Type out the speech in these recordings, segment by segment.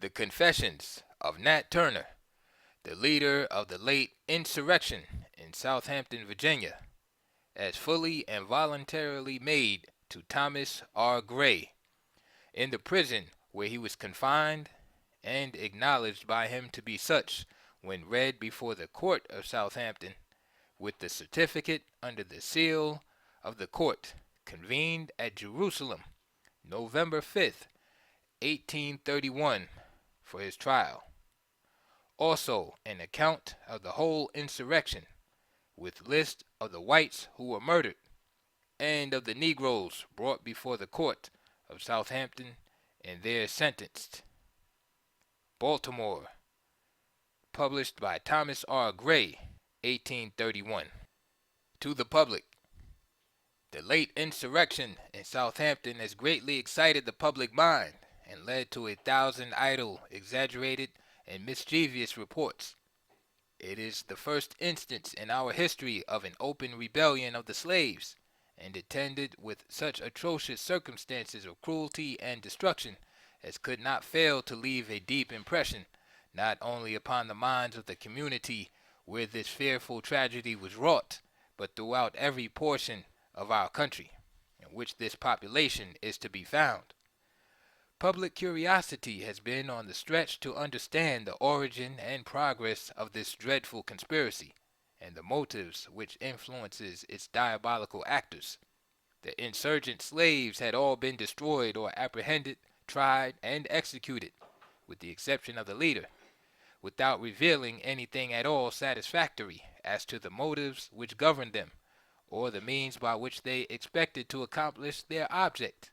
The Confessions of Nat Turner, the leader of the late insurrection in Southampton, Virginia, as fully and voluntarily made to Thomas R. Gray, in the prison where he was confined, and acknowledged by him to be such when read before the court of Southampton, with the certificate under the seal of the court, convened at Jerusalem, November 5th, 1831, for his trial. Also an account of the whole insurrection, with list of the whites who were murdered, and of the Negroes brought before the court of Southampton and there sentenced. Baltimore, published by Thomas R. Gray, 1831. To the public. The late insurrection in Southampton has greatly excited the public mind and led to 1,000 idle, exaggerated, and mischievous reports. It is the first instance in our history of an open rebellion of the slaves, and attended with such atrocious circumstances of cruelty and destruction as could not fail to leave a deep impression, not only upon the minds of the community where this fearful tragedy was wrought, but throughout every portion of our country in which this population is to be found. Public curiosity has been on the stretch to understand the origin and progress of this dreadful conspiracy, and the motives which influences its diabolical actors. The insurgent slaves had all been destroyed or apprehended, tried, and executed, with the exception of the leader, without revealing anything at all satisfactory as to the motives which governed them, or the means by which they expected to accomplish their object.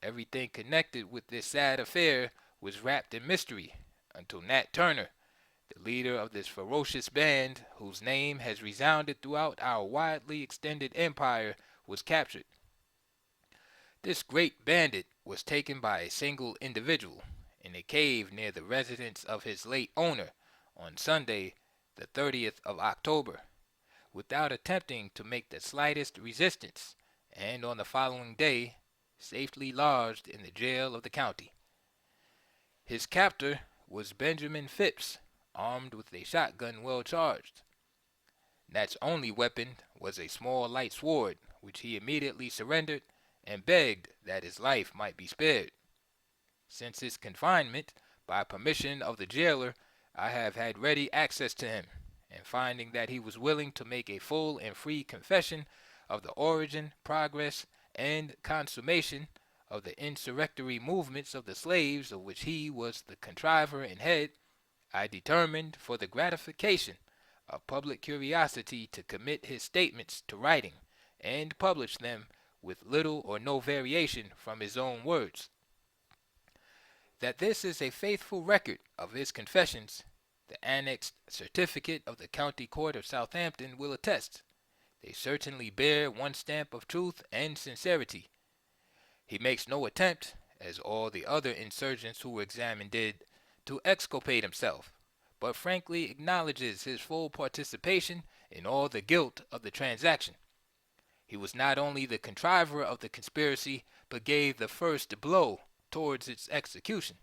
Everything connected with this sad affair was wrapped in mystery, until Nat Turner, the leader of this ferocious band, whose name has resounded throughout our widely extended empire, was captured. This great bandit was taken by a single individual in a cave near the residence of his late owner on Sunday, the 30th of October, without attempting to make the slightest resistance, and on the following day safely lodged in the jail of the county. His captor was Benjamin Phipps, armed with a shotgun well charged. Nat's only weapon was a small light sword, which he immediately surrendered and begged that his life might be spared. Since his confinement, by permission of the jailer, I have had ready access to him, and finding that he was willing to make a full and free confession of the origin, progress, and consummation of the insurrectory movements of the slaves of which he was the contriver and head, I determined, for the gratification of public curiosity, to commit his statements to writing, and publish them with little or no variation from his own words. That this is a faithful record of his confessions, the annexed certificate of the County Court of Southampton will attest. They certainly bear one stamp of truth and sincerity. He makes no attempt, as all the other insurgents who were examined did, to exculpate himself, but frankly acknowledges his full participation in all the guilt of the transaction. He was not only the contriver of the conspiracy, but gave the first blow towards its execution.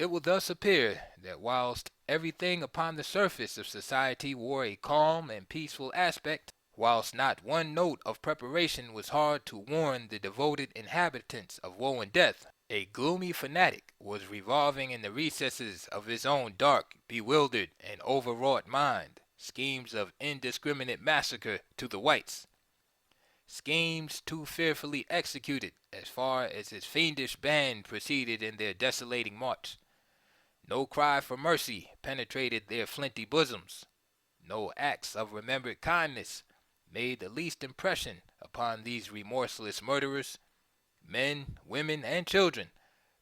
It will thus appear that whilst everything upon the surface of society wore a calm and peaceful aspect, whilst not one note of preparation was heard to warn the devoted inhabitants of woe and death, a gloomy fanatic was revolving in the recesses of his own dark, bewildered, and overwrought mind schemes of indiscriminate massacre to the whites. Schemes too fearfully executed as far as his fiendish band proceeded in their desolating march. No cry for mercy penetrated their flinty bosoms. No acts of remembered kindness made the least impression upon these remorseless murderers. Men, women, and children,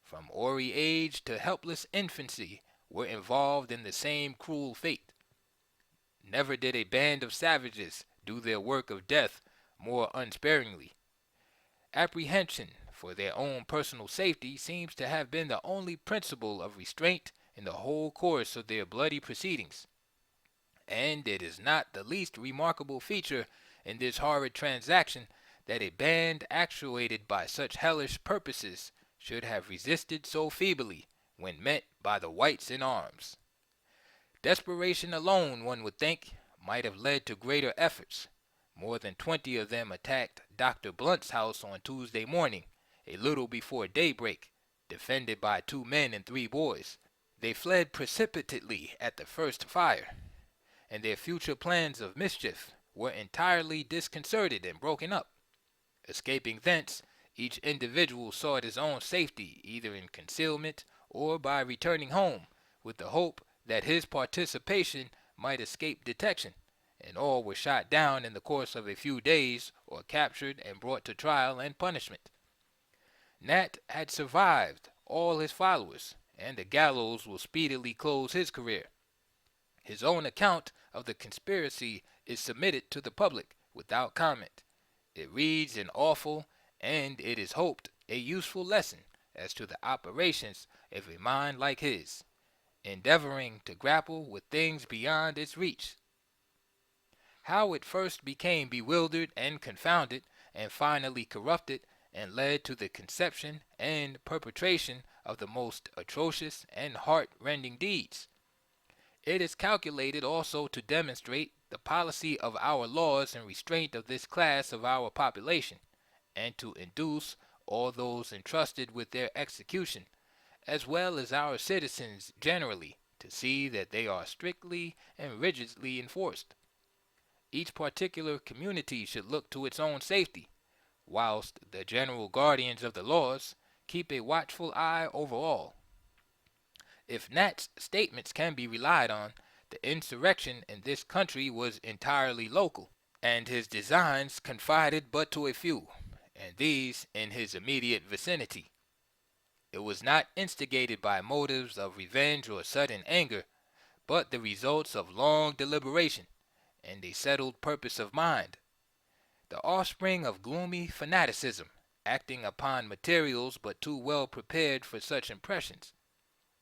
from hoary age to helpless infancy, were involved in the same cruel fate. Never did a band of savages do their work of death more unsparingly. Apprehension for their own personal safety seems to have been the only principle of restraint in the whole course of their bloody proceedings. And it is not the least remarkable feature in this horrid transaction that a band actuated by such hellish purposes should have resisted so feebly when met by the whites in arms. Desperation alone, one would think, might have led to greater efforts. More than 20 of them attacked Dr. Blunt's house on Tuesday morning, a little before daybreak, defended by 2 men and 3 boys. They fled precipitately at the first fire, and their future plans of mischief were entirely disconcerted and broken up. Escaping thence, each individual sought his own safety either in concealment or by returning home, with the hope that his participation might escape detection, and all were shot down in the course of a few days or captured and brought to trial and punishment. Nat had survived all his followers, and the gallows will speedily close his career. His own account of the conspiracy is submitted to the public without comment. It reads an awful, and it is hoped a useful lesson as to the operations of a mind like his, endeavoring to grapple with things beyond its reach. How it first became bewildered and confounded, and finally corrupted, and led to the conception and perpetration of the most atrocious and heart-rending deeds. It is calculated also to demonstrate the policy of our laws in restraint of this class of our population, and to induce all those entrusted with their execution, as well as our citizens generally, to see that they are strictly and rigidly enforced. Each particular community should look to its own safety, whilst the general guardians of the laws keep a watchful eye over all. If Nat's statements can be relied on, the insurrection in this country was entirely local, and his designs confided but to a few, and these in his immediate vicinity. It was not instigated by motives of revenge or sudden anger, but the results of long deliberation and a settled purpose of mind, the offspring of gloomy fanaticism, acting upon materials but too well prepared for such impressions.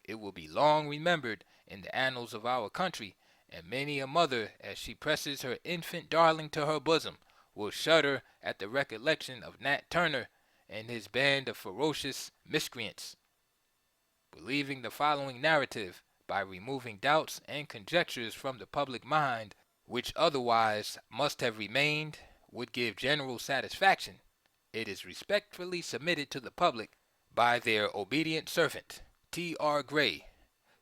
It will be long remembered in the annals of our country, and many a mother, as she presses her infant darling to her bosom, will shudder at the recollection of Nat Turner and his band of ferocious miscreants. Believing the following narrative, by removing doubts and conjectures from the public mind, which otherwise must have remained, would give general satisfaction, it is respectfully submitted to the public by their obedient servant, T.R. Gray,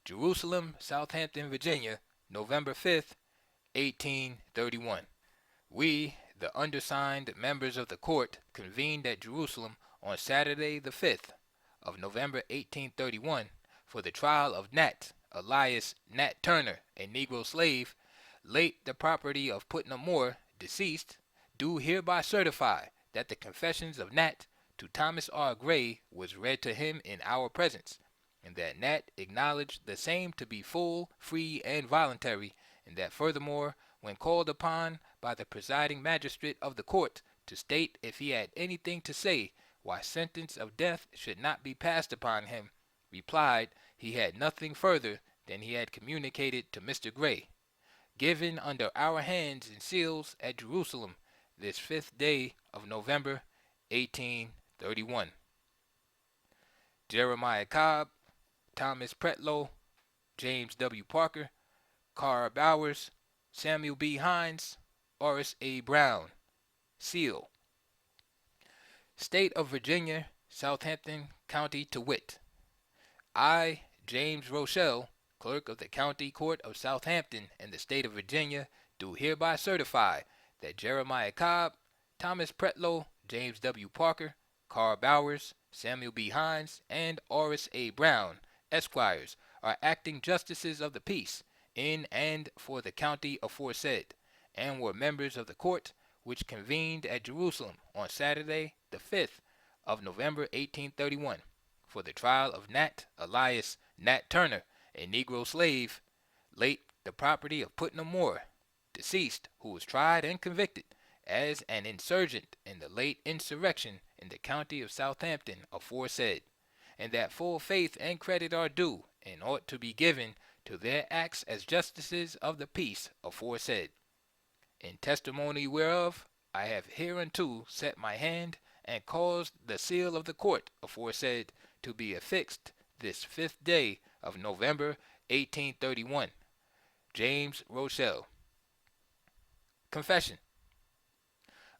Jerusalem, Southampton, Virginia, November 5th, 1831. We, the undersigned members of the court, convened at Jerusalem on Saturday the 5th of November 1831 for the trial of Nat, alias Nat Turner, a Negro slave, late the property of Putnam Moore, deceased, do hereby certify that the confessions of Nat to Thomas R. Gray was read to him in our presence, and that Nat acknowledged the same to be full, free, and voluntary, and that furthermore, when called upon by the presiding magistrate of the court to state if he had anything to say why sentence of death should not be passed upon him, replied he had nothing further than he had communicated to Mr. Gray, given under our hands and seals at Jerusalem this 5th day of November, 1831. Jeremiah Cobb, Thomas Pretlow, James W. Parker, Carr Bowers, Samuel B. Hines, Horace A. Brown. Seal. State of Virginia, Southampton County to wit. I, James Rochelle, Clerk of the County Court of Southampton in the State of Virginia, do hereby certify that Jeremiah Cobb, Thomas Pretlow, James W. Parker, Carr Bowers, Samuel B. Hines, and Horace A. Brown, Esquires, are acting justices of the peace in and for the county aforesaid, and were members of the court which convened at Jerusalem on Saturday, the 5th of November, 1831, for the trial of Nat, alias Nat Turner, a Negro slave, late the property of Putnam Moore, deceased, who was tried and convicted as an insurgent in the late insurrection in the county of Southampton aforesaid, and that full faith and credit are due and ought to be given to their acts as justices of the peace aforesaid. In testimony whereof, I have hereunto set my hand and caused the seal of the court aforesaid to be affixed this 5th day of November 1831. James Rochelle. Confession.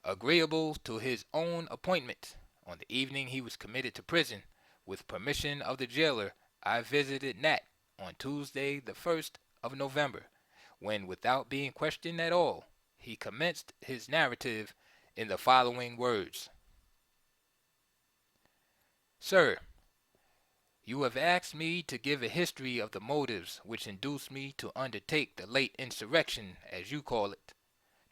Agreeable to his own appointment, on the evening he was committed to prison, with permission of the jailer, I visited Nat on Tuesday the 1st of November, when, without being questioned at all, he commenced his narrative in the following words. Sir, you have asked me to give a history of the motives which induced me to undertake the late insurrection, as you call it.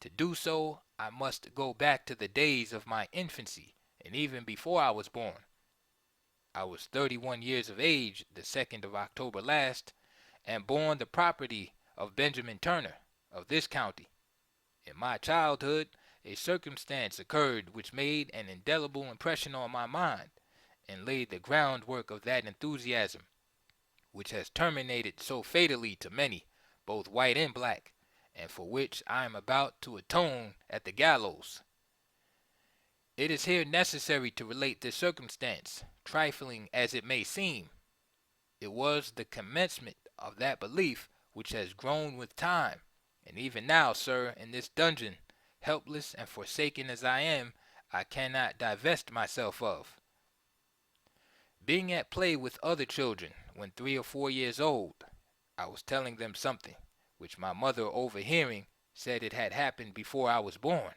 To do so, I must go back to the days of my infancy, and even before I was born. I was 31 years of age the 2nd of October last, and born the property of Benjamin Turner, of this county. In my childhood, a circumstance occurred which made an indelible impression on my mind, and laid the groundwork of that enthusiasm, which has terminated so fatally to many, both white and black, and for which I am about to atone at the gallows. It is here necessary to relate this circumstance, trifling as it may seem. It was the commencement of that belief which has grown with time, and even now, sir, in this dungeon, helpless and forsaken as I am, I cannot divest myself of. Being at play with other children when 3 or 4 years old, I was telling them something, which my mother, overhearing, said it had happened before I was born.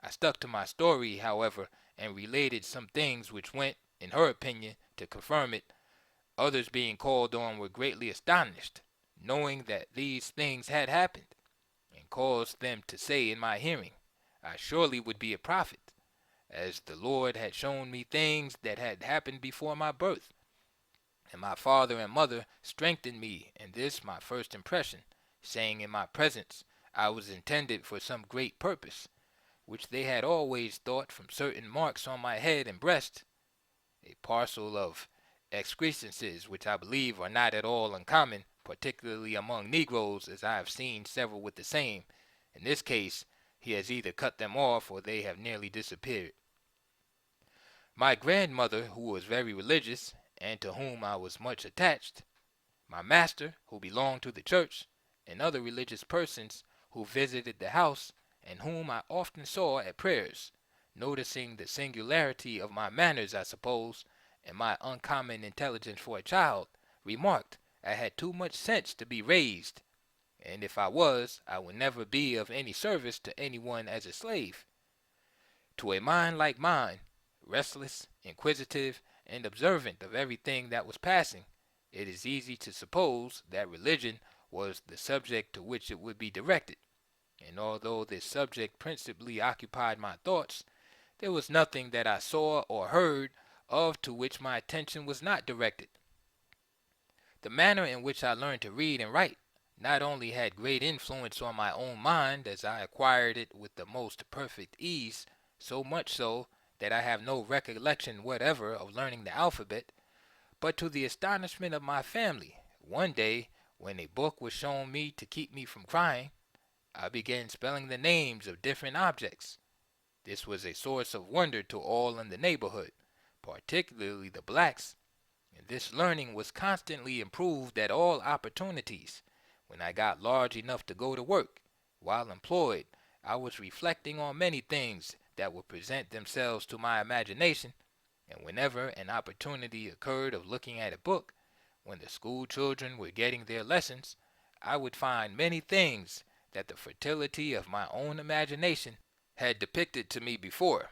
I stuck to my story, however, and related some things which went, in her opinion, to confirm it. Others being called on were greatly astonished, knowing that these things had happened, and caused them to say in my hearing, I surely would be a prophet, as the Lord had shown me things that had happened before my birth. And my father and mother strengthened me in this my first impression, saying in my presence I was intended for some great purpose, which they had always thought from certain marks on my head and breast, a parcel of excrescences which I believe are not at all uncommon, particularly among Negroes, as I have seen several with the same. In this case, he has either cut them off or they have nearly disappeared. My grandmother, who was very religious, and to whom I was much attached, my master, who belonged to the church, and other religious persons who visited the house, and whom I often saw at prayers, noticing the singularity of my manners, I suppose, and my uncommon intelligence for a child, remarked I had too much sense to be raised, and if I was, I would never be of any service to anyone as a slave. To a mind like mine, restless, inquisitive, and observant of everything that was passing, it is easy to suppose that religion was the subject to which it would be directed, and although this subject principally occupied my thoughts, there was nothing that I saw or heard of to which my attention was not directed. The manner in which I learned to read and write not only had great influence on my own mind, as I acquired it with the most perfect ease, so much so that I have no recollection whatever of learning the alphabet, but to the astonishment of my family, one day, when a book was shown me to keep me from crying, I began spelling the names of different objects. This was a source of wonder to all in the neighborhood, particularly the blacks, and this learning was constantly improved at all opportunities. When I got large enough to go to work, while employed, I was reflecting on many things that would present themselves to my imagination, and whenever an opportunity occurred of looking at a book, when the school children were getting their lessons, I would find many things that the fertility of my own imagination had depicted to me before.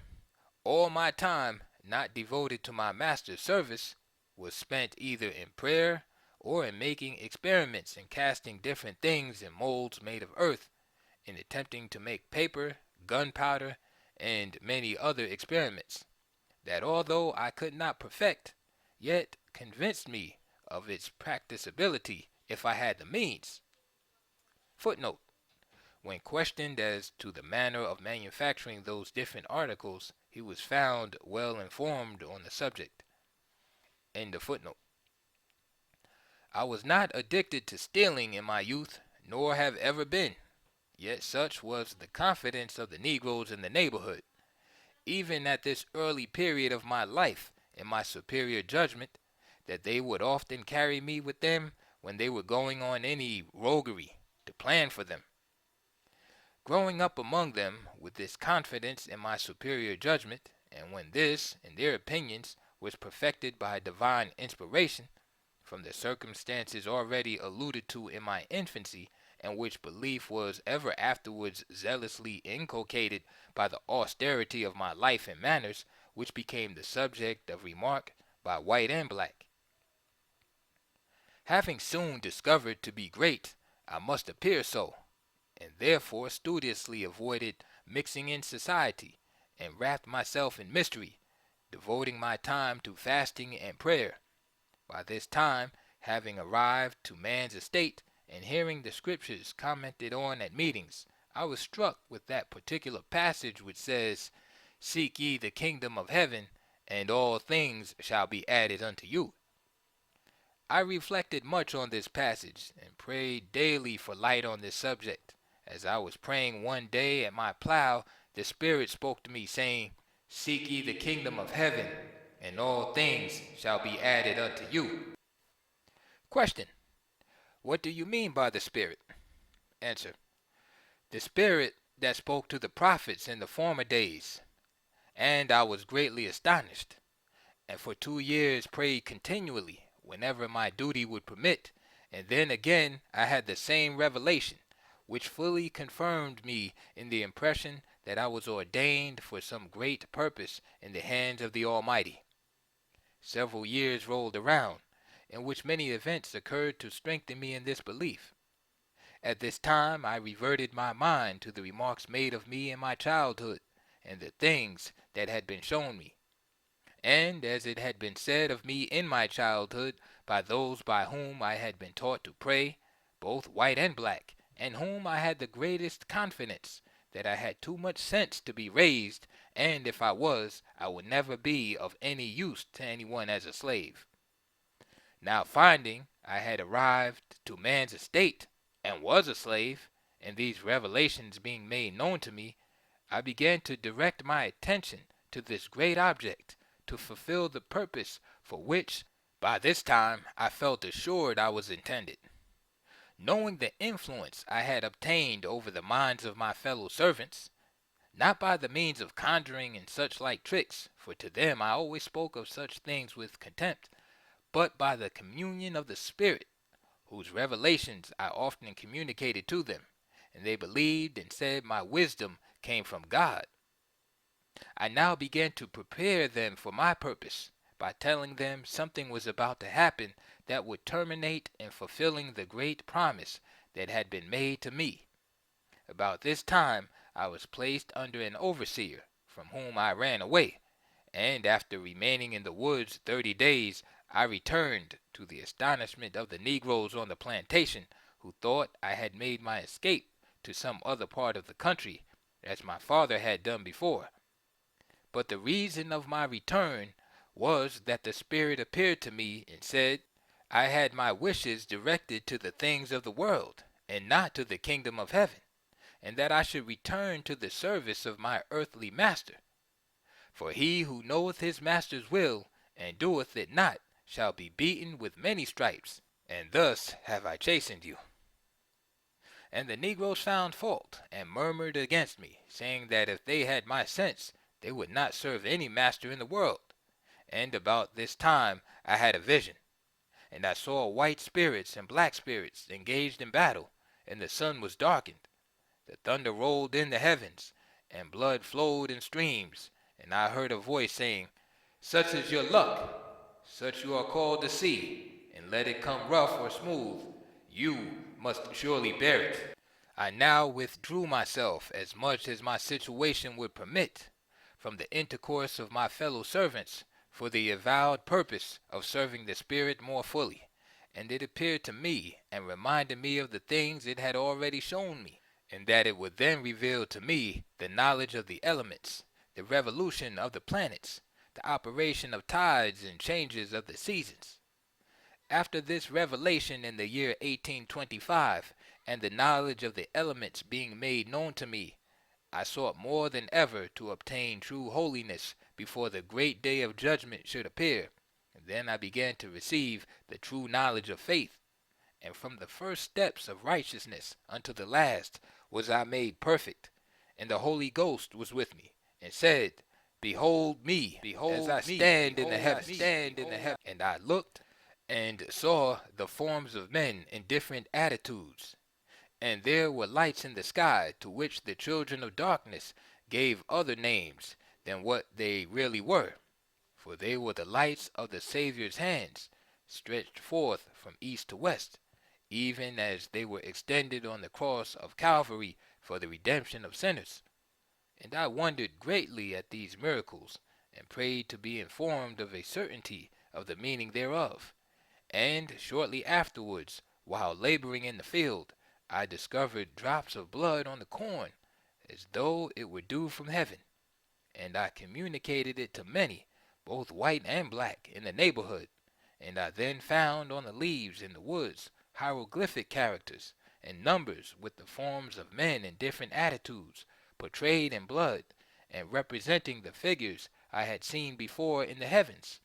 All my time not devoted to my master's service was spent either in prayer or in making experiments and casting different things in molds made of earth, in attempting to make paper, gunpowder, and many other experiments, that although I could not perfect, yet convinced me of its practicability if I had the means. Footnote. When questioned as to the manner of manufacturing those different articles, he was found well informed on the subject. End of footnote. I was not addicted to stealing in my youth, nor have ever been, yet such was the confidence of the Negroes in the neighborhood, even at this early period of my life, in my superior judgment, that they would often carry me with them when they were going on any roguery to plan for them. Growing up among them with this confidence in my superior judgment, and when this, in their opinions, was perfected by divine inspiration, from the circumstances already alluded to in my infancy, and which belief was ever afterwards zealously inculcated by the austerity of my life and manners, which became the subject of remark by white and black. Having soon discovered to be great, I must appear so, and therefore studiously avoided mixing in society, and wrapped myself in mystery, devoting my time to fasting and prayer. By this time, having arrived to man's estate, and hearing the scriptures commented on at meetings, I was struck with that particular passage which says, "Seek ye the kingdom of heaven, and all things shall be added unto you." I reflected much on this passage, and prayed daily for light on this subject. As I was praying one day at my plow, the Spirit spoke to me, saying, "Seek ye the kingdom of heaven, and all things shall be added unto you." Question: what do you mean by the Spirit? Answer: the Spirit that spoke to the prophets in the former days. And I was greatly astonished, and for 2 years prayed continually, whenever my duty would permit, and then again I had the same revelation, which fully confirmed me in the impression that I was ordained for some great purpose in the hands of the Almighty. Several years rolled around, in which many events occurred to strengthen me in this belief. At this time I reverted my mind to the remarks made of me in my childhood, and the things that had been shown me. And as it had been said of me in my childhood by those by whom I had been taught to pray, both white and black, and whom I had the greatest confidence, that I had too much sense to be raised, and if I was, I would never be of any use to anyone as a slave. Now finding I had arrived to man's estate, and was a slave, and these revelations being made known to me, I began to direct my attention to this great object, to fulfill the purpose for which by this time I felt assured I was intended. Knowing the influence I had obtained over the minds of my fellow servants, not by the means of conjuring and such like tricks, for to them I always spoke of such things with contempt, but by the communion of the Spirit, whose revelations I often communicated to them, and they believed and said my wisdom came from God. I now began to prepare them for my purpose, by telling them something was about to happen that would terminate in fulfilling the great promise that had been made to me. About this time I was placed under an overseer, from whom I ran away, and after remaining in the woods 30 days, I returned, to the astonishment of the Negroes on the plantation, who thought I had made my escape to some other part of the country, as my father had done before. But the reason of my return was that the Spirit appeared to me and said, I had my wishes directed to the things of the world, and not to the kingdom of heaven, and that I should return to the service of my earthly master. For he who knoweth his master's will, and doeth it not, shall be beaten with many stripes, and thus have I chastened you. And the Negroes found fault, and murmured against me, saying that if they had my sense, they would not serve any master in the world. And about this time I had a vision, and I saw white spirits and black spirits engaged in battle, and the sun was darkened. The thunder rolled in the heavens, and blood flowed in streams, and I heard a voice saying, Such is your luck, such you are called to see, and let it come rough or smooth, you must surely bear it. I now withdrew myself as much as my situation would permit from the intercourse of my fellow servants, for the avowed purpose of serving the Spirit more fully, and it appeared to me and reminded me of the things it had already shown me, and that it would then reveal to me the knowledge of the elements, the revolution of the planets, the operation of tides and changes of the seasons. After this revelation in the year 1825, and the knowledge of the elements being made known to me, I sought more than ever to obtain true holiness before the great day of judgment should appear, And then I began to receive the true knowledge of faith, and from the first steps of righteousness unto the last was I made perfect. And the Holy Ghost was with me, and said, Behold me, as I stand in the heavens. And I looked, and saw the forms of men in different attitudes. And there were lights in the sky, to which the children of darkness gave other names than what they really were. For they were the lights of the Saviour's hands, stretched forth from east to west, even as they were extended on the cross of Calvary for the redemption of sinners. And I wondered greatly at these miracles, and prayed to be informed of a certainty of the meaning thereof. And shortly afterwards, while laboring in the field, I discovered drops of blood on the corn, as though it were dew from heaven. And I communicated it to many, both white and black, in the neighborhood. And I then found on the leaves in the woods hieroglyphic characters and numbers with the forms of men in different attitudes, portrayed in blood, and representing the figures I had seen before in the heavens.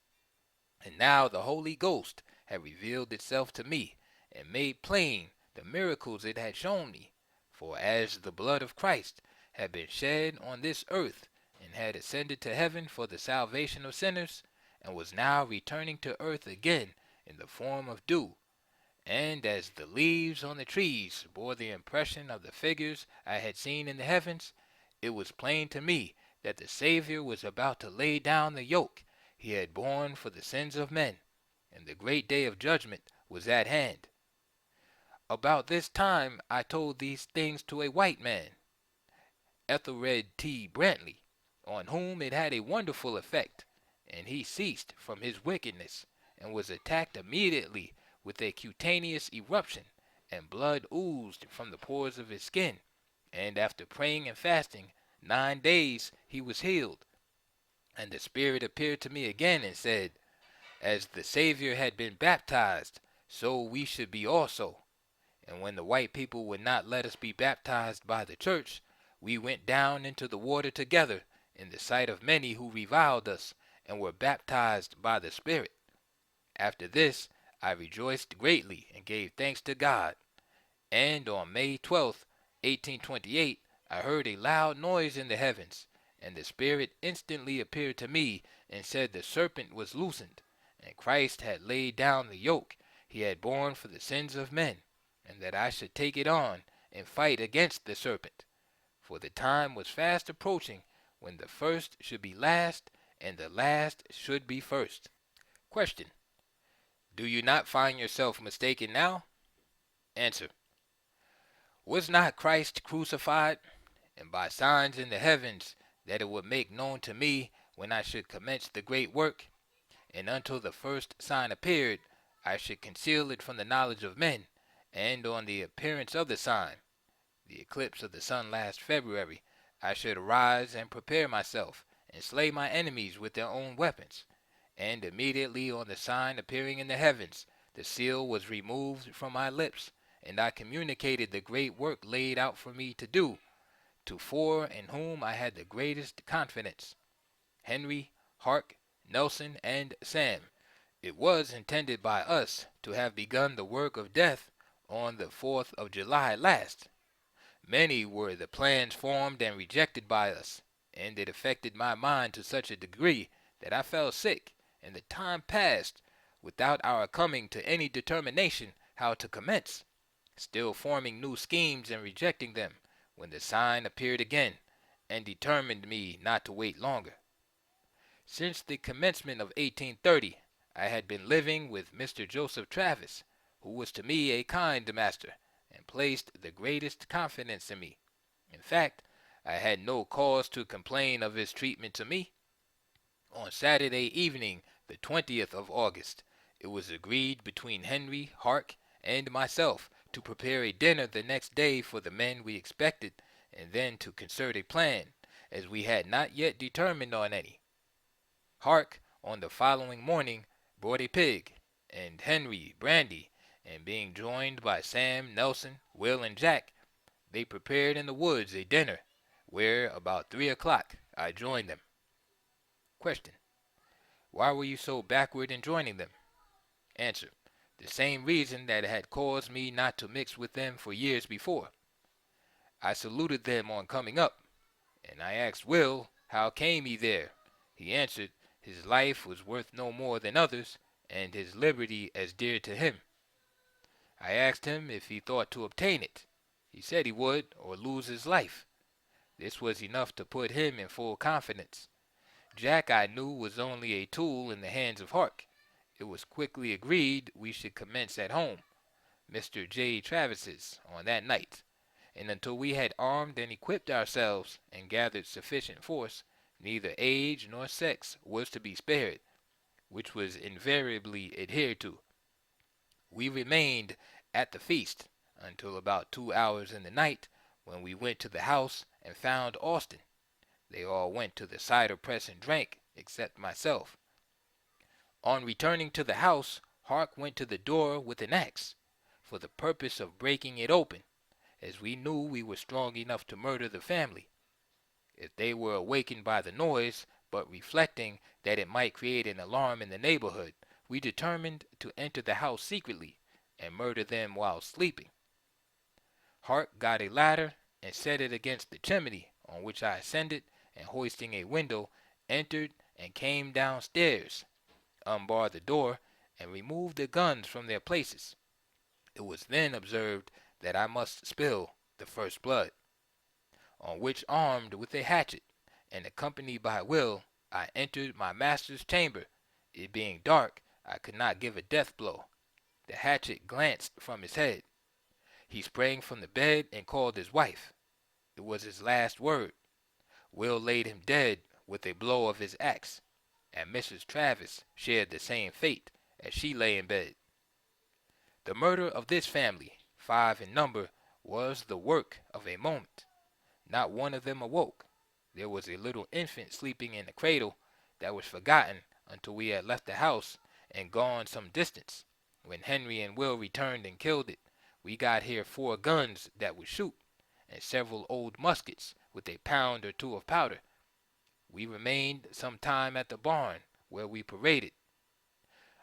And now the Holy Ghost had revealed itself to me, and made plain the miracles it had shown me. For as the blood of Christ had been shed on this earth, and had ascended to heaven for the salvation of sinners, and was now returning to earth again in the form of dew, and as the leaves on the trees bore the impression of the figures I had seen in the heavens, it was plain to me that the Savior was about to lay down the yoke he had borne for the sins of men, and the great day of judgment was at hand. About this time I told these things to a white man, Ethelred T. Brantley, on whom it had a wonderful effect, and he ceased from his wickedness, and was attacked immediately with a cutaneous eruption, and blood oozed from the pores of his skin, and after praying and fasting 9 days he was healed. And the Spirit appeared to me again, and said, As the Savior had been baptized, so we should be also. And when the white people would not let us be baptized by the church, we went down into the water together, in the sight of many who reviled us, and were baptized by the Spirit. After this I rejoiced greatly, and gave thanks to God. And on May 12th, 1828, I heard a loud noise in the heavens, and the Spirit instantly appeared to me, and said the serpent was loosened, and Christ had laid down the yoke he had borne for the sins of men, and that I should take it on, and fight against the serpent. For the time was fast approaching, when the first should be last, and the last should be first. Question: Do you not find yourself mistaken now? Answer: Was not Christ crucified? And by signs in the heavens, that it would make known to me when I should commence the great work, and until the first sign appeared, I should conceal it from the knowledge of men, and on the appearance of the sign, the eclipse of the sun last February, I should arise and prepare myself, and slay my enemies with their own weapons. And immediately on the sign appearing in the heavens, the seal was removed from my lips, and I communicated the great work laid out for me to do, to four in whom I had the greatest confidence: Henry, Hark, Nelson, and Sam. It was intended by us to have begun the work of death on the 4th of July last. Many were the plans formed and rejected by us, and it affected my mind to such a degree that I fell sick, and the time passed without our coming to any determination how to commence, still forming new schemes and rejecting them, when the sign appeared again, and determined me not to wait longer. Since the commencement of 1830, I had been living with Mr. Joseph Travis, who was to me a kind master, and placed the greatest confidence in me. In fact, I had no cause to complain of his treatment to me. On Saturday evening, the 20th of August, it was agreed between Henry, Hark, and myself to prepare a dinner the next day for the men we expected, and then to concert a plan, as we had not yet determined on any. Hark, on the following morning, brought a pig, and Henry brandy, and being joined by Sam, Nelson, Will, and Jack, they prepared in the woods a dinner, where about 3 o'clock I joined them. Question: Why were you so backward in joining them? Answer: the same reason that had caused me not to mix with them for years before. I saluted them on coming up, and I asked Will how came he there. He answered, his life was worth no more than others, and his liberty as dear to him. I asked him if he thought to obtain it. He said he would, or lose his life. This was enough to put him in full confidence. Jack, I knew, was only a tool in the hands of Hark. It was quickly agreed we should commence at home, Mr. J. Travis's, on that night, and until we had armed and equipped ourselves and gathered sufficient force, neither age nor sex was to be spared, which was invariably adhered to. We remained at the feast until about 2 hours in the night, when we went to the house and found Austin. They all went to the cider press and drank, except myself. On returning to the house, Hark went to the door with an axe, for the purpose of breaking it open, as we knew we were strong enough to murder the family. If they were awakened by the noise, but reflecting that it might create an alarm in the neighborhood, we determined to enter the house secretly and murder them while sleeping. Hark got a ladder and set it against the chimney, on which I ascended, and hoisting a window, entered and came downstairs, unbarred the door, and removed the guns from their places. It was then observed that I must spill the first blood, on which, armed with a hatchet, and accompanied by Will, I entered my master's chamber. It being dark, I could not give a death blow. The hatchet glanced from his head. He sprang from the bed and called his wife. It was his last word. Will laid him dead with a blow of his axe, and Mrs. Travis shared the same fate as she lay in bed. The murder of this family, 5 in number, was the work of a moment. Not one of them awoke. There was a little infant sleeping in the cradle that was forgotten until we had left the house and gone some distance. When Henry and Will returned and killed it, we got here 4 guns that would shoot, and several old muskets with a pound or 2 of powder. We remained some time at the barn, where we paraded.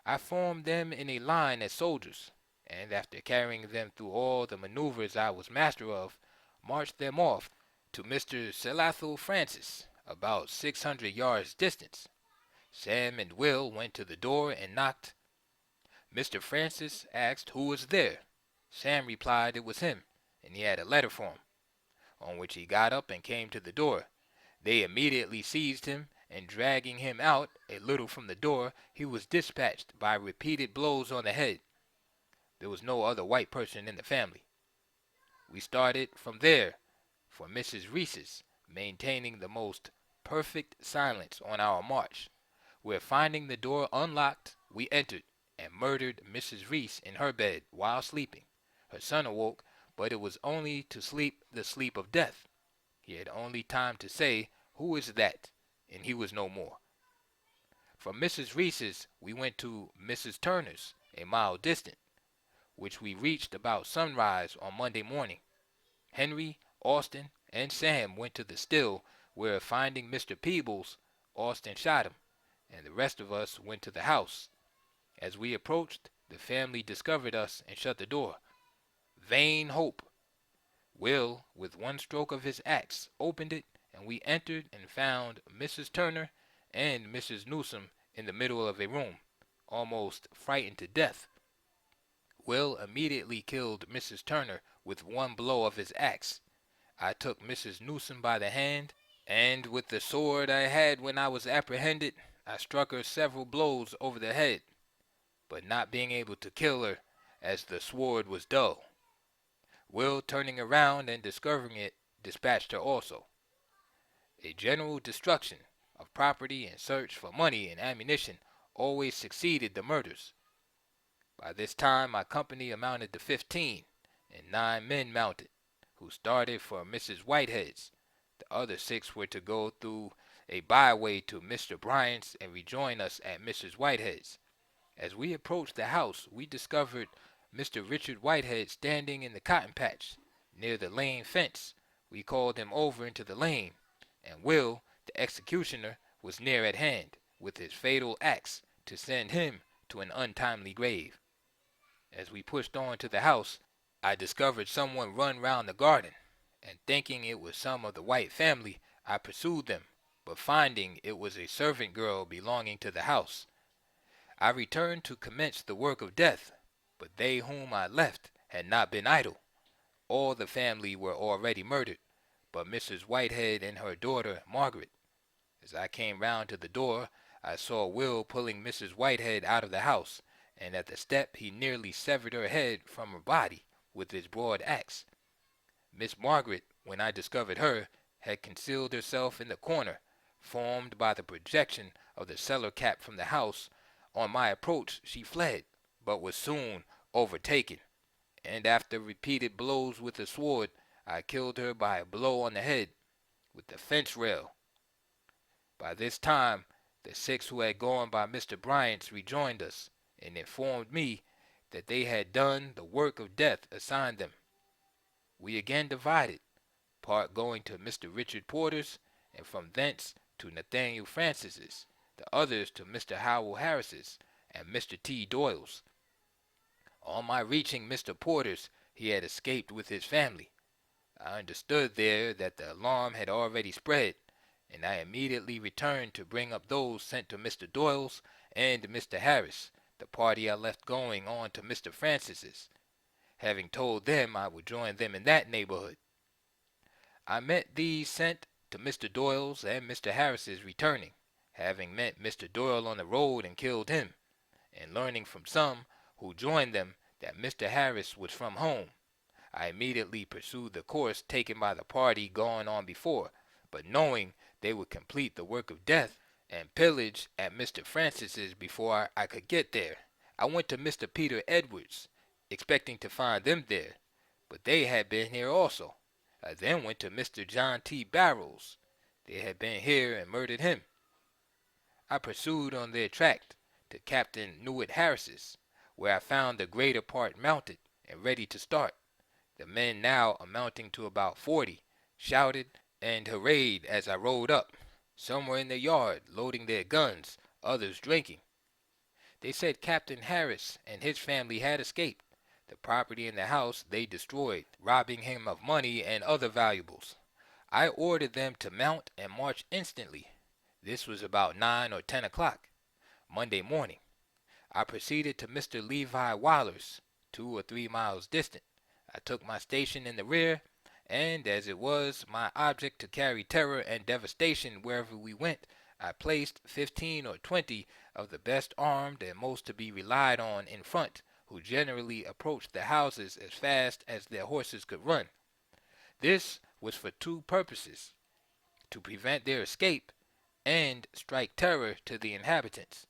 I formed them in a line as soldiers, and after carrying them through all the maneuvers I was master of, marched them off to Mr. Selathil Francis, about 600 yards distance. Sam and Will went to the door and knocked. Mr. Francis asked who was there. Sam replied it was him, and he had a letter for him, on which he got up and came to the door. They immediately seized him, and dragging him out a little from the door, he was dispatched by repeated blows on the head. There was no other white person in the family. We started from there for Mrs. Reese's, maintaining the most perfect silence on our march, where, finding the door unlocked, we entered and murdered Mrs. Reese in her bed while sleeping. Her son awoke, but it was only to sleep the sleep of death. He had only time to say, "Who is that?" and he was no more. From Mrs. Reese's we went to Mrs. Turner's, a mile distant, which we reached about sunrise on Monday morning. Henry, Austin, and Sam went to the still, where, finding Mr. Peebles, Austin shot him, and the rest of us went to the house. As we approached, the family discovered us and shut the door. Vain hope! Will, with one stroke of his axe, opened it, and we entered and found Mrs. Turner and Mrs. Newsom in the middle of a room, almost frightened to death. Will immediately killed Mrs. Turner with one blow of his axe. I took Mrs. Newsom by the hand, and with the sword I had when I was apprehended, I struck her several blows over the head, but not being able to kill her, as the sword was dull. Will, turning around and discovering it, dispatched her also. A general destruction of property and search for money and ammunition always succeeded the murders. By this time my company amounted to 15, and 9 men mounted, who started for Mrs. Whitehead's. The other 6 were to go through a byway to Mr. Bryant's and rejoin us at Mrs. Whitehead's. As we approached the house, we discovered Mr. Richard Whitehead standing in the cotton patch near the lane fence. We called him over into the lane, and Will, the executioner, was near at hand. with his fatal axe to send him to an untimely grave. As we pushed on to the house, I discovered someone run round the garden, and thinking it was some of the White family, I pursued them, but finding it was a servant girl belonging to the house, I returned to commence the work of death, but they whom I left had not been idle. All the family were already murdered, but Mrs. Whitehead and her daughter Margaret. As I came round to the door, I saw Will pulling Mrs. Whitehead out of the house, and at the step he nearly severed her head from her body with his broad axe. Miss Margaret, when I discovered her, had concealed herself in the corner, formed by the projection of the cellar cap from the house. On my approach she fled, but was soon overtaken, and after repeated blows with the sword, I killed her by a blow on the head with the fence rail. By this time, the 6 who had gone by Mr. Bryant's rejoined us, and informed me that they had done the work of death assigned them. We again divided, part going to Mr. Richard Porter's, and from thence to Nathaniel Francis's, the others to Mr. Howell Harris's and Mr. T. Doyle's. On my reaching Mr. Porter's, he had escaped with his family. I understood there that the alarm had already spread, and I immediately returned to bring up those sent to Mr. Doyle's and Mr. Harris, the party I left going on to Mr. Francis's, having told them I would join them in that neighborhood. I met these sent to Mr. Doyle's and Mr. Harris's returning, having met Mr. Doyle on the road and killed him, and learning from some who joined them that Mr. Harris was from home. I immediately pursued the course taken by the party gone on before, but knowing they would complete the work of death and pillage at Mr. Francis's before I could get there, I went to Mr. Peter Edwards, expecting to find them there, but they had been here also. I then went to Mr. John T. Barrows. They had been here and murdered him. I pursued on their track to Captain Newitt Harris's, where I found the greater part mounted and ready to start. The men, now amounting to about 40, shouted and hurrahed as I rode up. Some were in the yard loading their guns, others drinking. They said Captain Harris and his family had escaped. The property in the house they destroyed, robbing him of money and other valuables. I ordered them to mount and march instantly. This was about 9 or 10 o'clock, Monday morning. I proceeded to Mr. Levi Waller's, 2 or 3 miles distant. I took my station in the rear, and as it was my object to carry terror and devastation wherever we went, I placed 15 or 20 of the best armed and most to be relied on in front, who generally approached the houses as fast as their horses could run. This was for 2 purposes: to prevent their escape and strike terror to the inhabitants.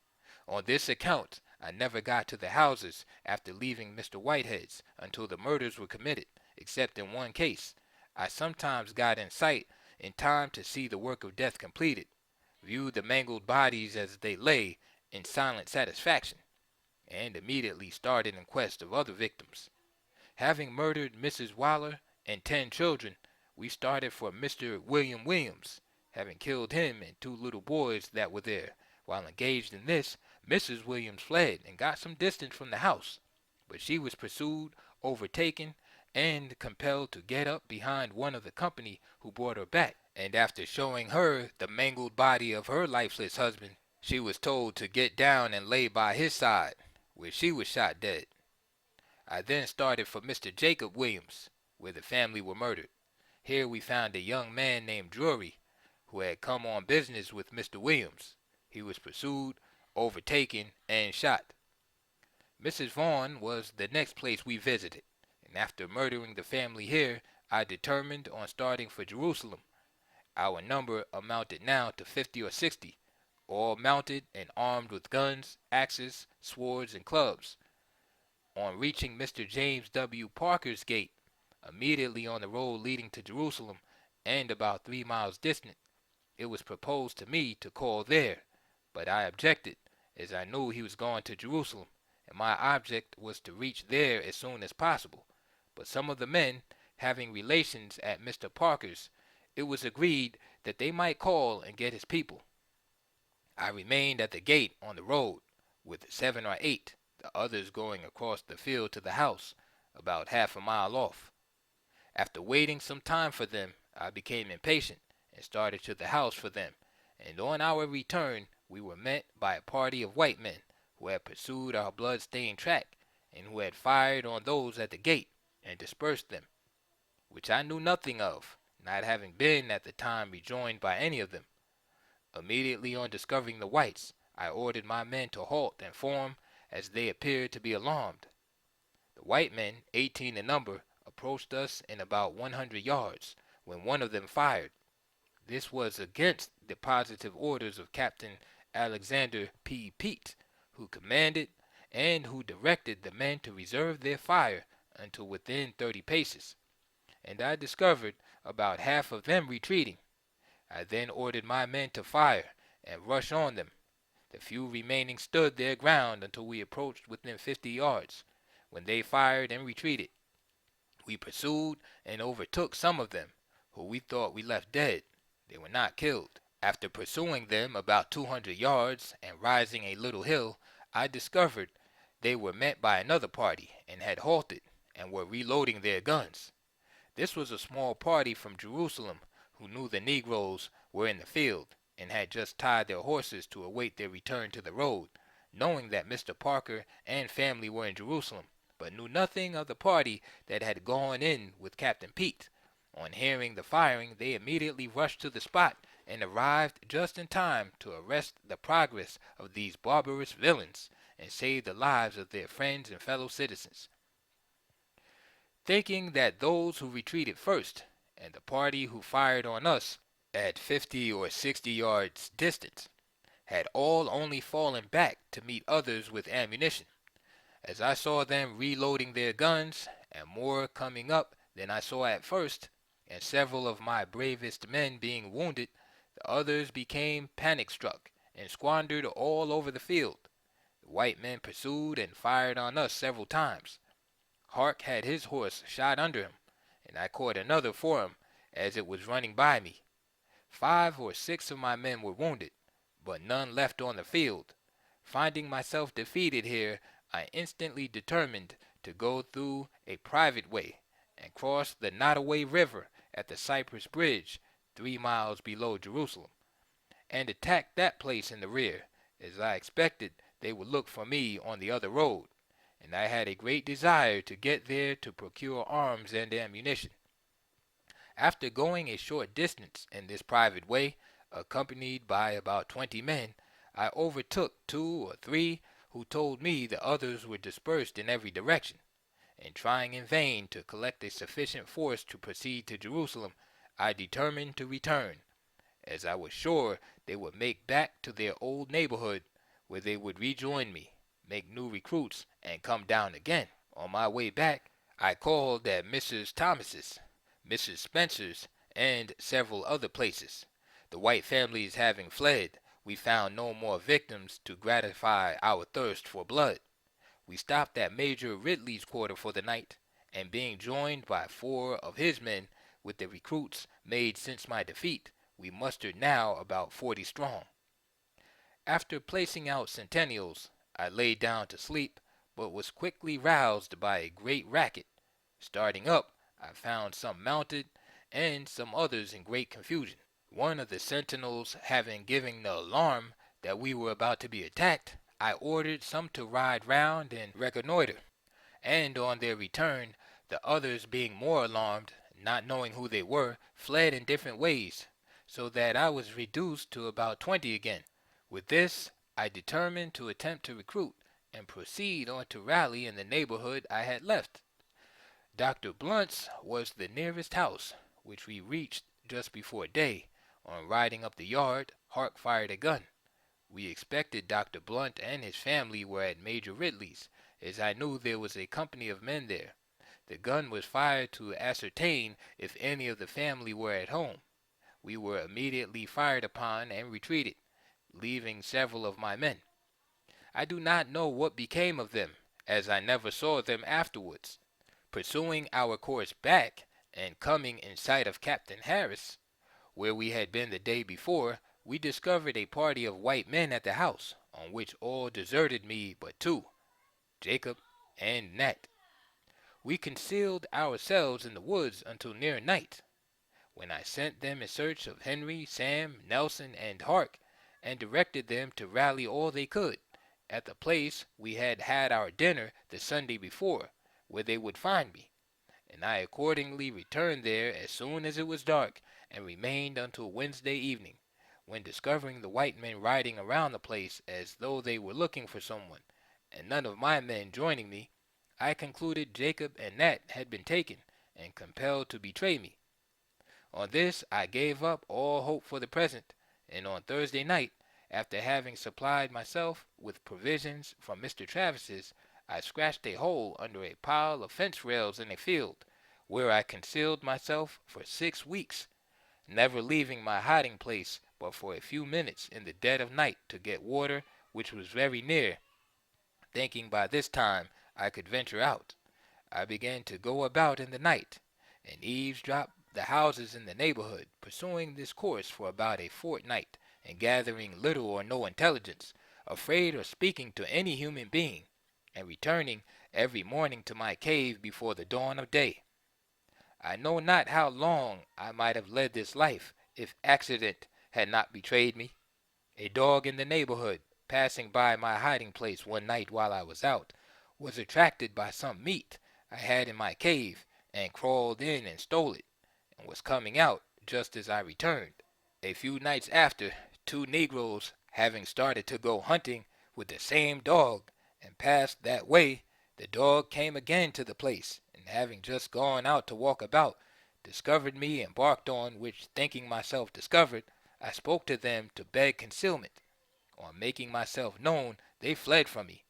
On this account, I never got to the houses after leaving Mr. Whitehead's until the murders were committed, except in one case. I sometimes got in sight in time to see the work of death completed, viewed the mangled bodies as they lay in silent satisfaction, and immediately started in quest of other victims. Having murdered Mrs. Waller and 10 children, we started for Mr. William Williams, having killed him and 2 little boys that were there. While engaged in this, Mrs. Williams fled and got some distance from the house, but she was pursued, overtaken, and compelled to get up behind one of the company who brought her back, and after showing her the mangled body of her lifeless husband, she was told to get down and lay by his side, where she was shot dead. I then started for Mr. Jacob Williams, where the family were murdered. Here we found a young man named Drury, who had come on business with Mr. Williams. He was pursued, overtaken, and shot. Mrs. Vaughn was the next place we visited, and after murdering the family here, I determined on starting for Jerusalem. Our number amounted now to 50 or 60, all mounted and armed with guns, axes, swords, and clubs. On reaching Mr. James W. Parker's gate, immediately on the road leading to Jerusalem, and about 3 miles distant, it was proposed to me to call there, but I objected, as I knew he was going to Jerusalem, and my object was to reach there as soon as possible. But some of the men, having relations at Mr. Parker's, it was agreed that they might call and get his people. I remained at the gate on the road, with 7 or 8, the others going across the field to the house, about half a mile off. After waiting some time for them, I became impatient and started to the house for them, and on our return we were met by a party of white men who had pursued our blood-stained track, and who had fired on those at the gate and dispersed them, which I knew nothing of, not having been at the time rejoined by any of them. Immediately on discovering the whites, I ordered my men to halt and form, as they appeared to be alarmed. The white men, 18 in number, approached us in about 100 yards, when one of them fired. This was against the positive orders of Captain Alexander P. Peet, who commanded and who directed the men to reserve their fire until within 30 paces, and I discovered about half of them retreating. I then ordered my men to fire and rush on them. The few remaining stood their ground until we approached within 50 yards, when they fired and retreated. We pursued and overtook some of them, who we thought we left dead. They were not killed. After pursuing them about 200 yards and rising a little hill, I discovered they were met by another party and had halted and were reloading their guns. This was a small party from Jerusalem who knew the Negroes were in the field, and had just tied their horses to await their return to the road, knowing that Mr. Parker and family were in Jerusalem, but knew nothing of the party that had gone in with Captain Pete. On hearing the firing, they immediately rushed to the spot and arrived just in time to arrest the progress of these barbarous villains and save the lives of their friends and fellow citizens. Thinking that those who retreated first, and the party who fired on us at 50 or 60 yards distance, had all only fallen back to meet others with ammunition, as I saw them reloading their guns, and more coming up than I saw at first, and several of my bravest men being wounded, the others became panic-struck and squandered all over the field. The white men pursued and fired on us several times. Hark had his horse shot under him, and I caught another for him as it was running by me. 5 or 6 of my men were wounded, but none left on the field. Finding myself defeated here, I instantly determined to go through a private way and cross the Nottoway River at the Cypress Bridge, 3 miles below Jerusalem, and attack that place in the rear, as I expected they would look for me on the other road, and I had a great desire to get there to procure arms and ammunition. After going a short distance in this private way, accompanied by about 20 men, I overtook 2 or 3 who told me the others were dispersed in every direction, and trying in vain to collect a sufficient force to proceed to Jerusalem, I determined to return, as I was sure they would make back to their old neighborhood, where they would rejoin me, make new recruits, and come down again. On my way back, I called at Mrs. Thomas's, Mrs. Spencer's, and several other places. The white families having fled, we found no more victims to gratify our thirst for blood. We stopped at Major Ridley's quarter for the night, and being joined by 4 of his men with the recruits made since my defeat, we mustered now about 40 strong. After placing out sentinels, I lay down to sleep, but was quickly roused by a great racket. Starting up, I found some mounted, and some others in great confusion. One of the sentinels having given the alarm that we were about to be attacked, I ordered some to ride round and reconnoiter, and on their return, the others being more alarmed, not knowing who they were, fled in different ways, so that I was reduced to about 20 again. With this, I determined to attempt to recruit, and proceed on to rally in the neighborhood I had left. Dr. Blunt's was the nearest house, which we reached just before day. On riding up the yard, Hark fired a gun. We expected Dr. Blunt and his family were at Major Ridley's, as I knew there was a company of men there. The gun was fired to ascertain if any of the family were at home. We were immediately fired upon and retreated, leaving several of my men. I do not know what became of them, as I never saw them afterwards. Pursuing our course back, and coming in sight of Captain Harris, where we had been the day before, We discovered a party of white men at the house, on which all deserted me but two, Jacob and Nat. We concealed ourselves in the woods until near night, when I sent them in search of Henry, Sam, Nelson, and Hark, and directed them to rally all they could, at the place we had had our dinner the Sunday before, where they would find me, and I accordingly returned there as soon as it was dark, and remained until Wednesday evening, when discovering the white men riding around the place as though they were looking for someone, and none of my men joining me, I concluded Jacob and Nat had been taken, and compelled to betray me. On this I gave up all hope for the present, and on Thursday night, after having supplied myself with provisions from Mr. Travis's, I scratched a hole under a pile of fence rails in a field, where I concealed myself for 6 weeks, never leaving my hiding place but for a few minutes in the dead of night to get water, which was very near, thinking by this time I could venture out. I began to go about in the night, and eavesdrop the houses in the neighborhood, pursuing this course for about a fortnight, and gathering little or no intelligence, afraid of speaking to any human being, and returning every morning to my cave before the dawn of day. I know not how long I might have led this life if accident had not betrayed me. A dog in the neighborhood, passing by my hiding place one night while I was out, was attracted by some meat I had in my cave, and crawled in and stole it, and was coming out just as I returned. A few nights after, two Negroes, having started to go hunting with the same dog, and passed that way, the dog came again to the place, and having just gone out to walk about, discovered me and barked, on which, thinking myself discovered, I spoke to them to beg concealment. On making myself known, they fled from me.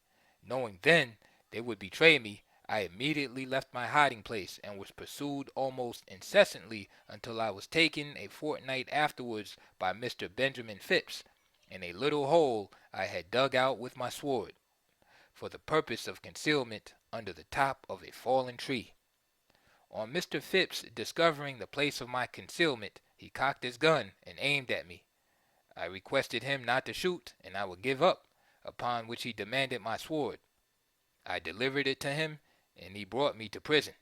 Knowing then they would betray me, I immediately left my hiding place, and was pursued almost incessantly until I was taken a fortnight afterwards by Mr. Benjamin Phipps, in a little hole I had dug out with my sword, for the purpose of concealment, under the top of a fallen tree. On Mr. Phipps discovering the place of my concealment, he cocked his gun and aimed at me. I requested him not to shoot, and I would give up, upon which he demanded my sword. I delivered it to him, and he brought me to prison.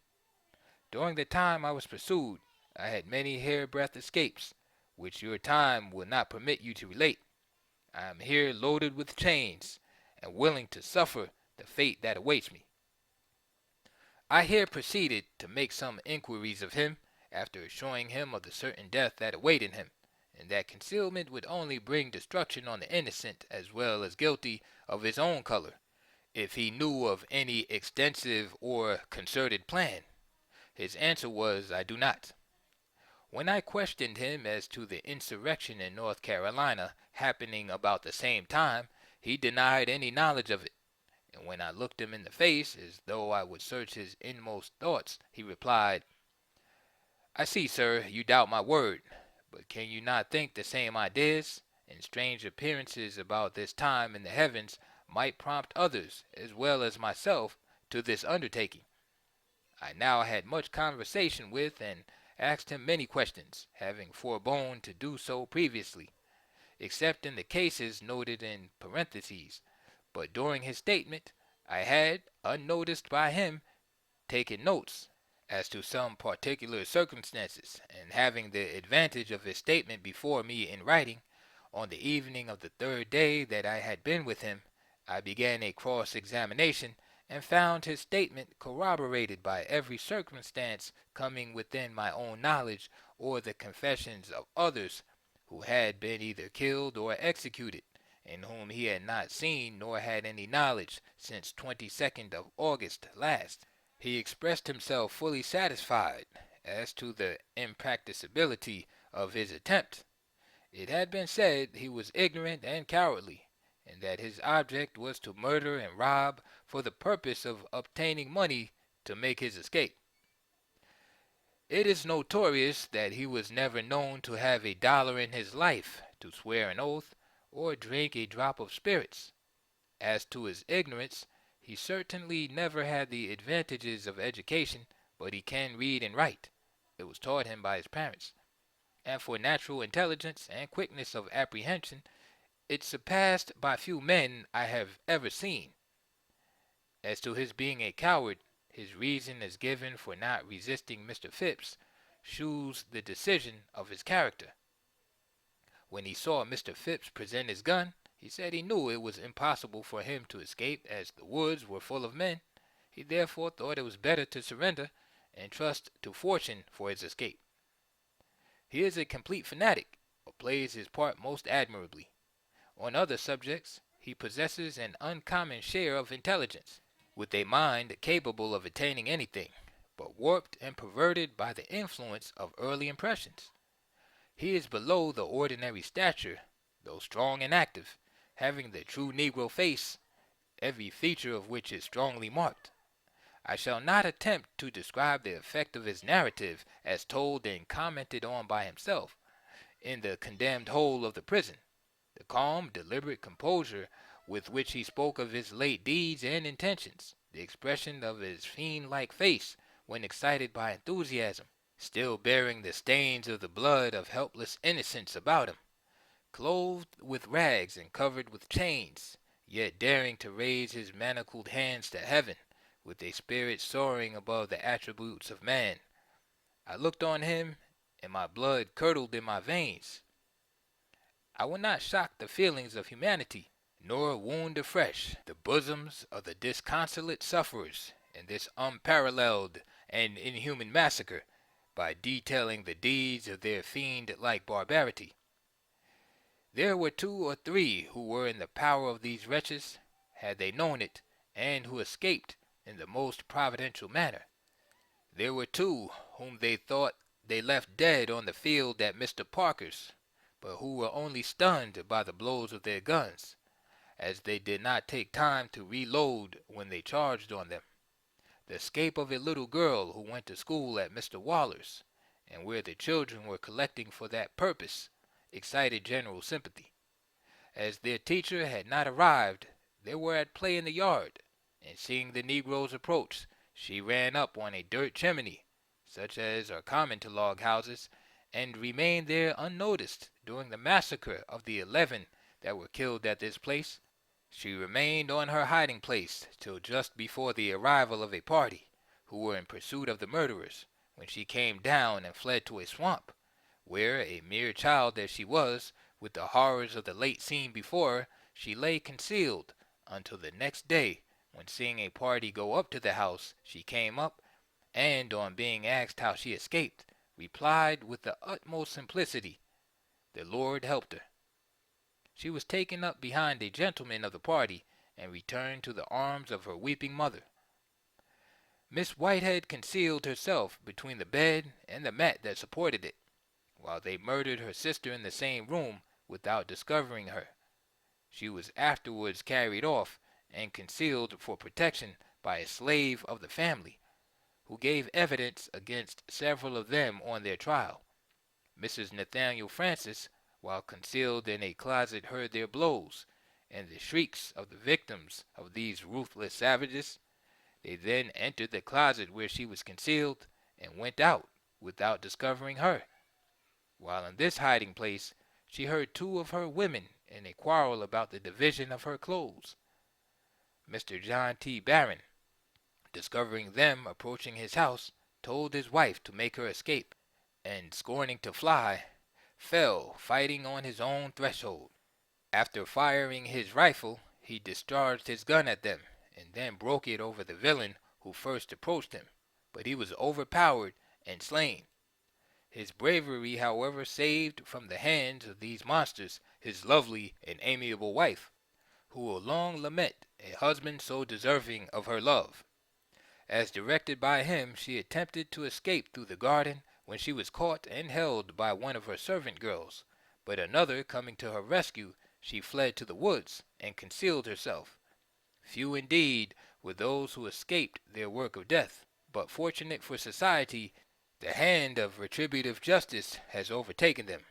During the time I was pursued, I had many hairbreadth escapes, which your time will not permit you to relate. I am here loaded with chains, and willing to suffer the fate that awaits me. I here proceeded to make some inquiries of him, after assuring him of the certain death that awaited him, and that concealment would only bring destruction on the innocent as well as guilty of his own color, if he knew of any extensive or concerted plan. His answer was, I do not. When I questioned him as to the insurrection in North Carolina happening about the same time, he denied any knowledge of it, and when I looked him in the face, as though I would search his inmost thoughts, he replied, I see, sir, you doubt my word, but can you not think the same ideas, and strange appearances about this time in the heavens might prompt others, as well as myself, to this undertaking? I now had much conversation with, and asked him many questions, having forborne to do so previously, except in the cases noted in parentheses, but during his statement I had, unnoticed by him, taken notes as to some particular circumstances, and having the advantage of his statement before me in writing, on the evening of the third day that I had been with him, I began a cross-examination, and found his statement corroborated by every circumstance coming within my own knowledge, or the confessions of others who had been either killed or executed, and whom he had not seen nor had any knowledge since 22nd of August last. He expressed himself fully satisfied as to the impracticability of his attempt. It had been said he was ignorant and cowardly, and that his object was to murder and rob for the purpose of obtaining money to make his escape. It is notorious that he was never known to have a dollar in his life, to swear an oath, or drink a drop of spirits. As to his ignorance, he certainly never had the advantages of education, but he can read and write. It was taught him by his parents. and for natural intelligence and quickness of apprehension, it surpassed by few men I have ever seen. As to his being a coward, his reason is given for not resisting Mr. Phipps shews the decision of his character. When he saw Mr. Phipps present his gun, he said he knew it was impossible for him to escape as the woods were full of men. He therefore thought it was better to surrender and trust to fortune for his escape. He is a complete fanatic, but plays his part most admirably. On other subjects, he possesses an uncommon share of intelligence, with a mind capable of attaining anything, but warped and perverted by the influence of early impressions. He is below the ordinary stature, though strong and active, having the true Negro face, every feature of which is strongly marked. I shall not attempt to describe the effect of his narrative as told and commented on by himself, in the condemned hole of the prison. The calm, deliberate composure with which he spoke of his late deeds and intentions, the expression of his fiend-like face when excited by enthusiasm, still bearing the stains of the blood of helpless innocence about him, clothed with rags and covered with chains, yet daring to raise his manacled hands to heaven, with a spirit soaring above the attributes of man. I looked on him, and my blood curdled in my veins. I will not shock the feelings of humanity, nor wound afresh the bosoms of the disconsolate sufferers in this unparalleled and inhuman massacre, by detailing the deeds of their fiend-like barbarity. There were 2 or 3 who were in the power of these wretches, had they known it, and who escaped in the most providential manner. There were 2 whom they thought they left dead on the field at Mr. Parker's, but who were only stunned by the blows of their guns, as they did not take time to reload when they charged on them. The escape of a little girl who went to school at Mr. Waller's, and where the children were collecting for that purpose, excited general sympathy. As their teacher had not arrived, they were at play in the yard, and seeing the Negroes approach, she ran up on a dirt chimney, such as are common to log houses, and remained there unnoticed during the massacre of the 11 that were killed at this place. She remained on her hiding place till just before the arrival of a party, who were in pursuit of the murderers, when she came down and fled to a swamp, where, a mere child as she was, with the horrors of the late scene before her, she lay concealed, until the next day, when seeing a party go up to the house, she came up, and on being asked how she escaped, replied with the utmost simplicity, "The Lord helped her." She was taken up behind a gentleman of the party, and returned to the arms of her weeping mother. Miss Whitehead concealed herself between the bed and the mat that supported it, while they murdered her sister in the same room without discovering her. She was afterwards carried off and concealed for protection by a slave of the family, who gave evidence against several of them on their trial. Mrs. Nathaniel Francis, while concealed in a closet, heard their blows, and the shrieks of the victims of these ruthless savages. They then entered the closet where she was concealed, and went out without discovering her. While in this hiding place, she heard 2 of her women in a quarrel about the division of her clothes. Mr. John T. Barron, discovering them approaching his house, told his wife to make her escape, and scorning to fly, fell fighting on his own threshold. After firing his rifle, he discharged his gun at them, and then broke it over the villain who first approached him, but he was overpowered and slain. His bravery, however, saved from the hands of these monsters his lovely and amiable wife, who will long lament a husband so deserving of her love. As directed by him, she attempted to escape through the garden, when she was caught and held by one of her servant girls, but another coming to her rescue, she fled to the woods and concealed herself. Few indeed were those who escaped their work of death, but fortunate for society, the hand of retributive justice has overtaken them,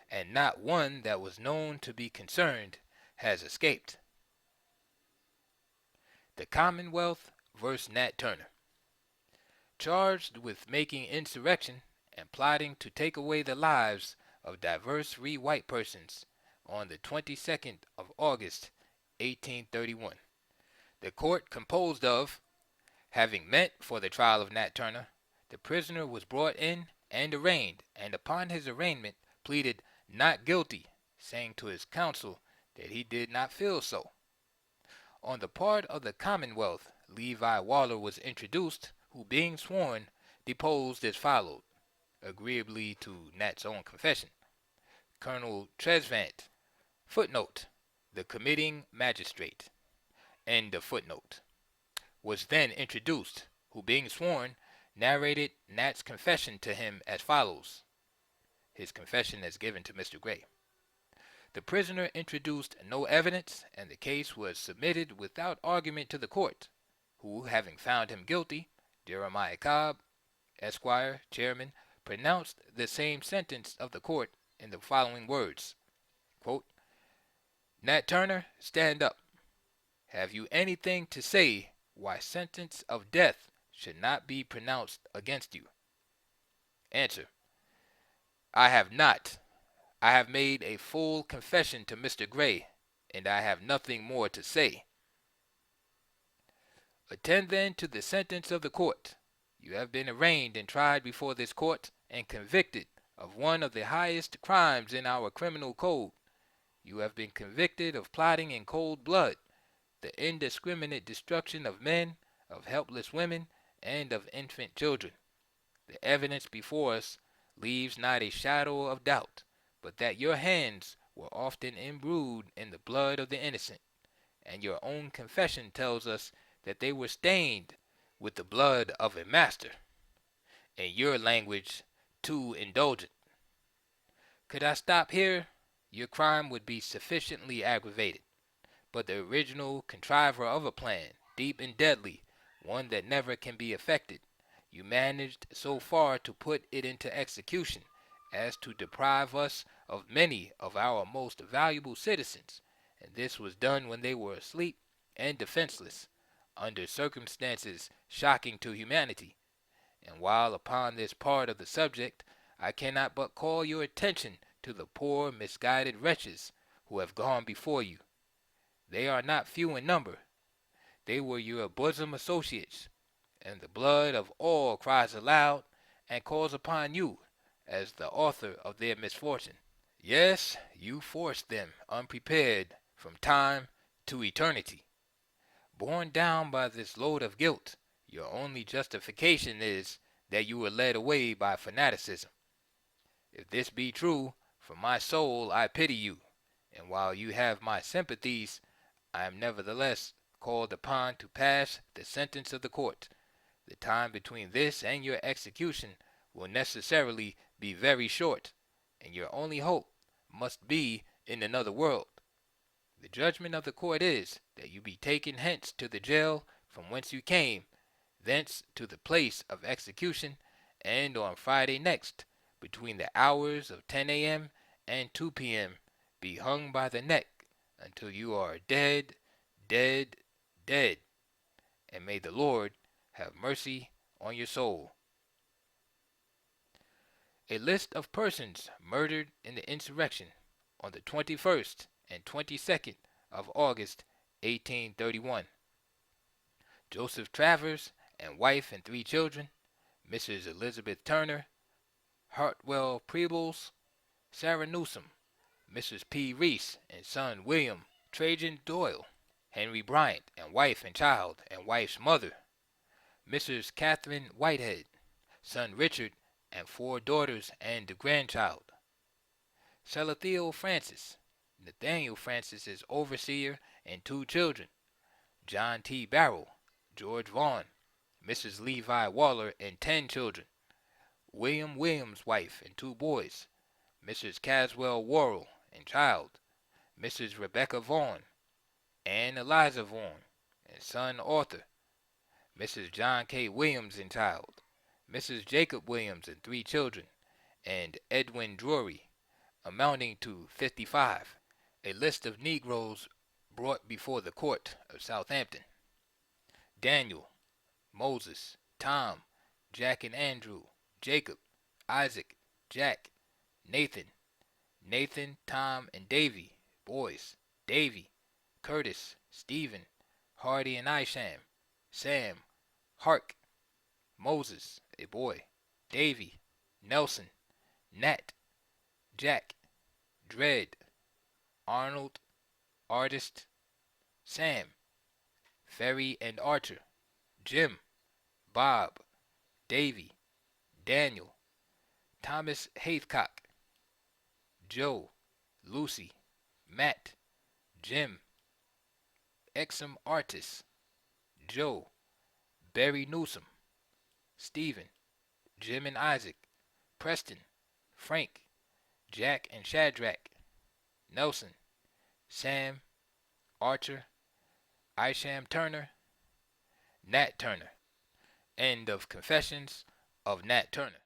and not one that was known to be concerned has escaped. The Commonwealth vs. Nat Turner. Charged with making insurrection and plotting to take away the lives of diverse free white persons on the 22nd of August, 1831. The court composed of, having met for the trial of Nat Turner, the prisoner was brought in and arraigned, and upon his arraignment pleaded not guilty, saying to his counsel that he did not feel so. On the part of the Commonwealth, Levi Waller was introduced, who being sworn, deposed as followed, agreeably to Nat's own confession. Colonel Tresvant, footnote, the committing magistrate, end of footnote, was then introduced, who being sworn, narrated Nat's confession to him as follows. His confession as given to Mr. Gray. The prisoner introduced no evidence, and the case was submitted without argument to the court, who, having found him guilty, Jeremiah Cobb, Esquire, Chairman, pronounced the same sentence of the court in the following words, quote, Nat Turner, stand up. Have you anything to say why sentence of death should not be pronounced against you? Answer. I have not. I have made a full confession to Mr. Gray, and I have nothing more to say. Attend then to the sentence of the court. You have been arraigned and tried before this court, and convicted of one of the highest crimes in our criminal code. You have been convicted of plotting in cold blood the indiscriminate destruction of men, of helpless women, and of infant children. The evidence before us leaves not a shadow of doubt, but that your hands were often imbrued in the blood of the innocent, and your own confession tells us that they were stained with the blood of a master. In your language, too indulgent. Could I stop here? Your crime would be sufficiently aggravated. But the original contriver of a plan, deep and deadly, one that never can be effected, you managed so far to put it into execution as to deprive us of many of our most valuable citizens, and this was done when they were asleep and defenseless, under circumstances shocking to humanity. And while upon this part of the subject, I cannot but call your attention to the poor misguided wretches who have gone before you. They are not few in number. They were your bosom associates, and the blood of all cries aloud and calls upon you as the author of their misfortune. Yes, you forced them unprepared from time to eternity. Borne down by this load of guilt, your only justification is that you were led away by fanaticism. If this be true, from my soul I pity you, and while you have my sympathies, I am nevertheless called upon to pass the sentence of the court. The time between this and your execution will necessarily be very short, and your only hope must be in another world. The judgment of the court is that you be taken hence to the jail from whence you came, thence to the place of execution, and on Friday next, between the hours of 10 a.m. and 2 p.m., be hung by the neck until you are dead, dead, dead, and may the Lord have mercy on your soul. A list of persons murdered in the insurrection on the 21st and 22nd of August, 1831. Joseph Travers and wife and 3 children, Mrs. Elizabeth Turner, Hartwell Prebles, Sarah Newsom, Mrs. P. Reese and son William Trajan Doyle, Henry Bryant and wife and child and wife's mother, Mrs. Catherine Whitehead, son Richard and 4 daughters and a grandchild, Salathiel Francis, Nathaniel Francis's overseer and 2 children, John T. Barrow, George Vaughn, Mrs. Levi Waller and 10 children, William Williams' wife and 2 boys, Mrs. Caswell Worrell and child, Mrs. Rebecca Vaughn, Ann Eliza Vaughn and son Arthur, Mrs. John K. Williams and child, Mrs. Jacob Williams and 3 children, and Edwin Drury, amounting to 55. A list of Negroes brought before the court of Southampton. Daniel, Moses, Tom, Jack and Andrew, Jacob, Isaac, Jack, Nathan, Nathan, Tom, and Davy, boys, Davy, Curtis, Stephen, Hardy and Isham, Sam, Hark, Moses, a boy, Davy, Nelson, Nat, Jack, Dread, Arnold, Artist, Sam, Ferry and Archer, Jim, Bob, Davy, Daniel, Thomas Hathcock, Joe, Lucy, Matt, Jim, Exum Artist, Joe, Barry Newsom, Stephen, Jim and Isaac, Preston, Frank, Jack and Shadrach, Nelson, Sam, Archer, Isham Turner, Nat Turner. End of Confessions of Nat Turner.